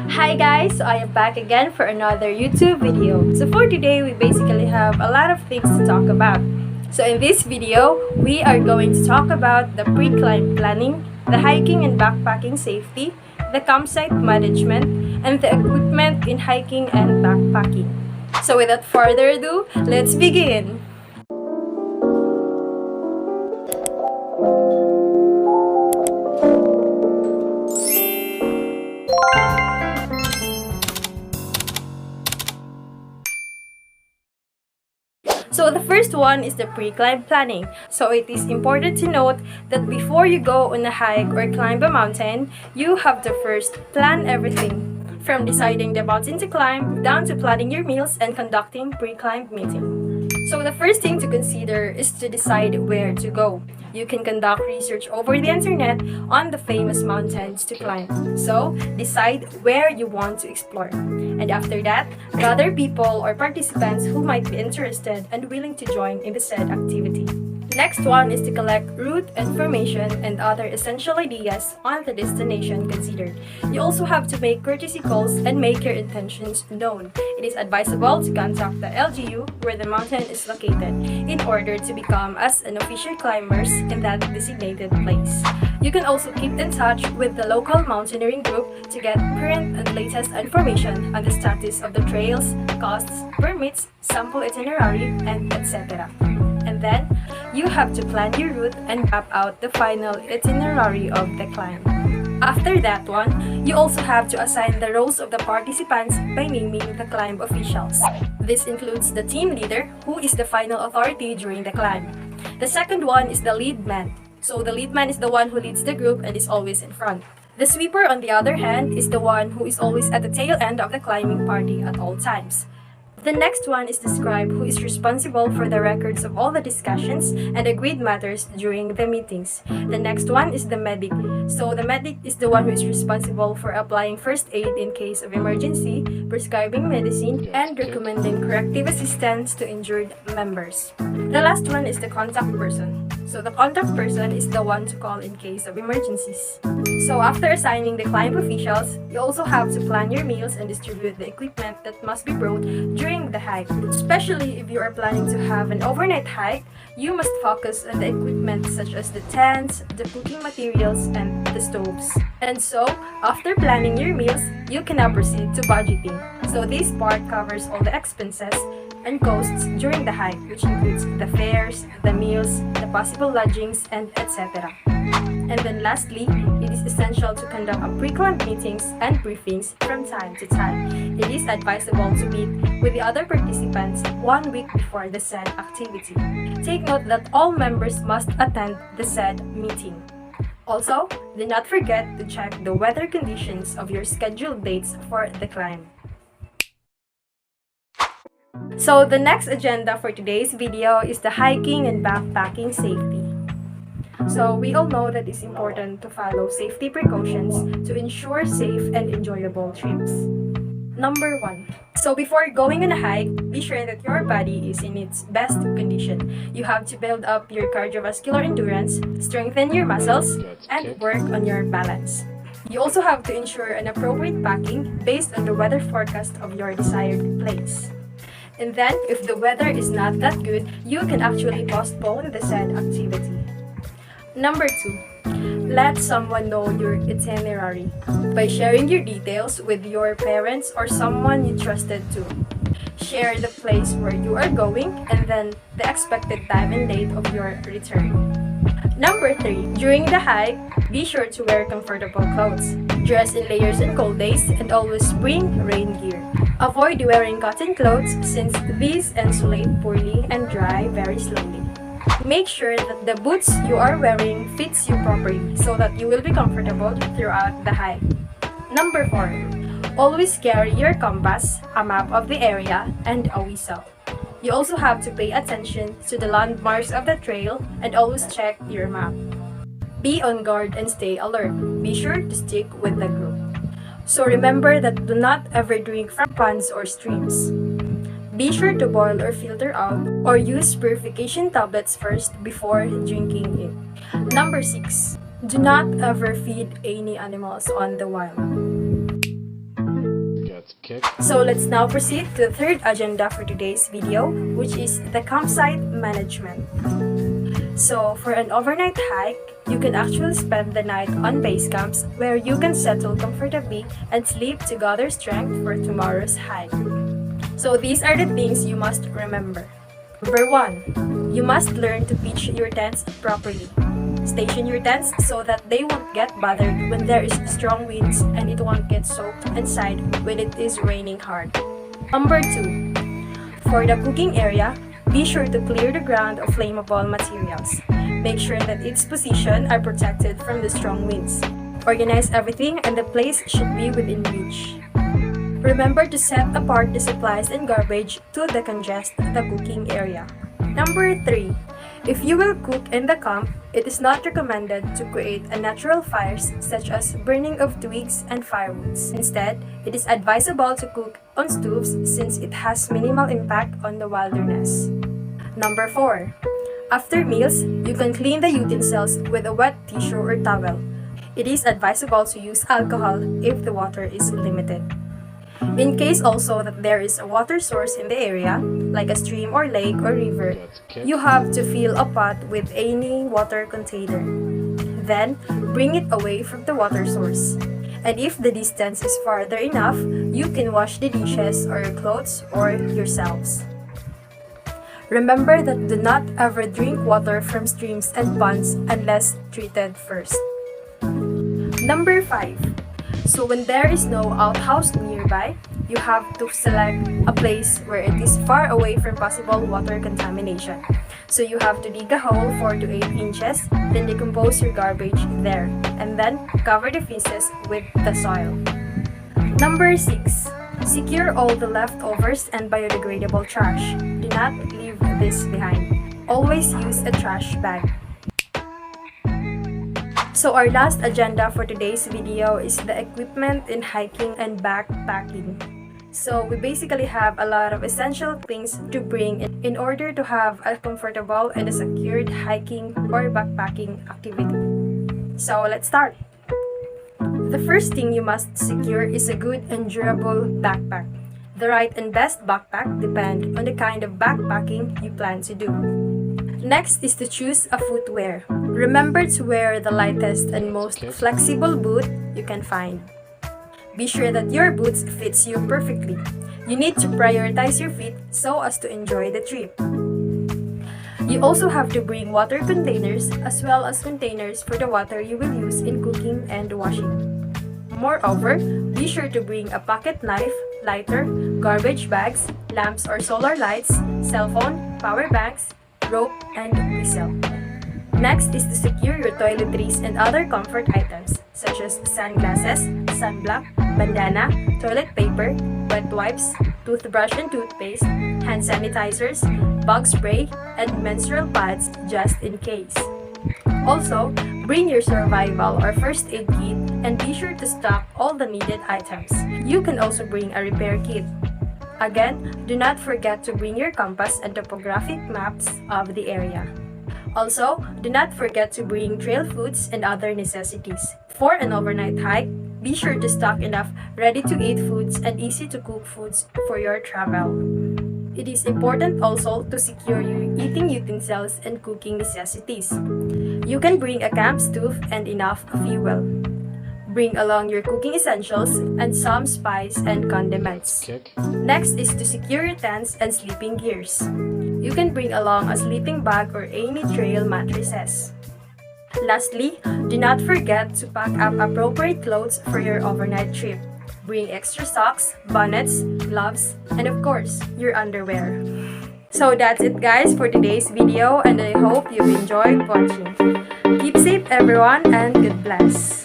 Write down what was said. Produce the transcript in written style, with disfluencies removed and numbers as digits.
Hi guys, so I am back again for another YouTube video. So for today, we basically have a lot of things to talk about. So in this video, we are going to talk about the pre-climb planning, the hiking and backpacking safety, the campsite management, and the equipment in hiking and backpacking. So without further ado, let's begin! So the first one is the pre-climb planning. So it is important to note that before you go on a hike or climb a mountain, you have to first plan everything. From deciding the mountain to climb, down to planning your meals and conducting pre-climb meeting. So the first thing to consider is to decide where to go. You can conduct research over the internet on the famous mountains to climb. So decide where you want to explore. And after that, gather people or participants who might be interested and willing to join in the said activity. Next one is to collect route information and other essential ideas on the destination considered. You also have to make courtesy calls and make your intentions known. It is advisable to contact the LGU where the mountain is located in order to become as an official climbers in that designated place. You can also keep in touch with the local mountaineering group to get current and latest information on the status of the trails, costs, permits, sample itinerary, and etc. And then, you have to plan your route and map out the final itinerary of the climb. After that one, you also have to assign the roles of the participants by naming the climb officials. This includes the team leader, who is the final authority during the climb. The second one is the lead man. So the lead man is the one who leads the group and is always in front. The sweeper, on the other hand, is the one who is always at the tail end of the climbing party at all times. The next one is the scribe, who is responsible for the records of all the discussions and agreed matters during the meetings. The next one is the medic. So the medic is the one who is responsible for applying first aid in case of emergency, prescribing medicine, and recommending corrective assistance to injured members. The last one is the contact person. So the contact person is the one to call in case of emergencies. So after assigning the climb officials, you also have to plan your meals and distribute the equipment that must be brought during the hike. Especially if you are planning to have an overnight hike, you must focus on the equipment such as the tents, the cooking materials, and the stoves. And so, after planning your meals, you can now proceed to budgeting. So this part covers all the expenses and costs during the hike, which includes the fares, the meals, the possible lodgings, and etc. And then lastly, it is essential to conduct a pre-climb meetings and briefings from time to time. It is advisable to meet with the other participants 1 week before the said activity. Take note that all members must attend the said meeting. Also, do not forget to check the weather conditions of your scheduled dates for the climb. So the next agenda for today's video is the hiking and backpacking safety. So we all know that it's important to follow safety precautions to ensure safe and enjoyable trips. Number 1. So before going on a hike, be sure that your body is in its best condition. You have to build up your cardiovascular endurance, strengthen your muscles, and work on your balance. You also have to ensure an appropriate packing based on the weather forecast of your desired place. And then, if the weather is not that good, you can actually postpone the said activity. Number 2. Let someone know your itinerary by sharing your details with your parents or someone you trusted to. Share the place where you are going and then the expected time and date of your return. Number 3. During the hike, be sure to wear comfortable clothes. Dress in layers on cold days and always bring rain gear. Avoid wearing cotton clothes since these insulate poorly and dry very slowly. Make sure that the boots you are wearing fits you properly so that you will be comfortable throughout the hike. Number 4. Always carry your compass, a map of the area, and a whistle. You also have to pay attention to the landmarks of the trail and always check your map. Be on guard and stay alert. Be sure to stick with the group. So remember that do not ever drink from ponds or streams. Be sure to boil or filter out or use purification tablets first before drinking it. Number 6. Do not ever feed any animals on the wild. So let's now proceed to the third agenda for today's video, which is the campsite management. So for an overnight hike, you can actually spend the night on base camps where you can settle comfortably and sleep to gather strength for tomorrow's hike. So these are the things you must remember. Number 1, you must learn to pitch your tents properly. Station your tents so that they won't get bothered when there is strong winds and it won't get soaked inside when it is raining hard. Number 2, for the cooking area, be sure to clear the ground of flammable materials. Make sure that its position are protected from the strong winds. Organize everything and the place should be within reach. Remember to set apart the supplies and garbage to decongest the cooking area. Number 3, if you will cook in the camp, it is not recommended to create a natural fires such as burning of twigs and firewoods. Instead, it is advisable to cook on stoves since it has minimal impact on the wilderness. Number 4, after meals, you can clean the utensils with a wet tissue or towel. It is advisable to use alcohol if the water is limited. In case also that there is a water source in the area, like a stream or lake or river, you have to fill a pot with any water container. Then, bring it away from the water source. And if the distance is farther enough, you can wash the dishes or your clothes or yourselves. Remember that do not ever drink water from streams and ponds unless treated first. Number 5. So when there is no outhouse nearby, you have to select a place where it is far away from possible water contamination. So you have to dig a hole 4 to 8 inches, then decompose your garbage there, and then cover the feces with the soil. Number 6. Secure all the leftovers and biodegradable trash. Do not leave this behind. Always use a trash bag. So our last agenda for today's video is the equipment in hiking and backpacking. So we basically have a lot of essential things to bring in order to have a comfortable and a secured hiking or backpacking activity. So let's start. The first thing you must secure is a good and durable backpack. The right and best backpack depend on the kind of backpacking you plan to do. Next is to choose a footwear. Remember to wear the lightest and most flexible boot you can find. Be sure that your boots fits you perfectly. You need to prioritize your feet so as to enjoy the trip. You also have to bring water containers as well as containers for the water you will use in cooking and washing. Moreover, be sure to bring a pocket knife, lighter, garbage bags, lamps or solar lights, cell phone, power banks, rope, and whistle. Next is to secure your toiletries and other comfort items such as sunglasses, sunblock, bandana, toilet paper, wet wipes, toothbrush and toothpaste, hand sanitizers, bug spray, and menstrual pads just in case. Also, bring your survival or first aid kit and be sure to stock all the needed items. You can also bring a repair kit. Again, do not forget to bring your compass and topographic maps of the area. Also, do not forget to bring trail foods and other necessities. For an overnight hike, be sure to stock enough ready-to-eat foods and easy-to-cook foods for your travel. It is important also to secure your eating utensils and cooking necessities. You can bring a camp stove and enough fuel. Bring along your cooking essentials and some spice and condiments. Next is to secure your tents and sleeping gears. You can bring along a sleeping bag or any trail mattresses. Lastly, do not forget to pack up appropriate clothes for your overnight trip. Bring extra socks, bonnets, gloves, and of course, your underwear. So that's it guys for today's video and I hope you enjoyed watching. Keep safe everyone and God bless.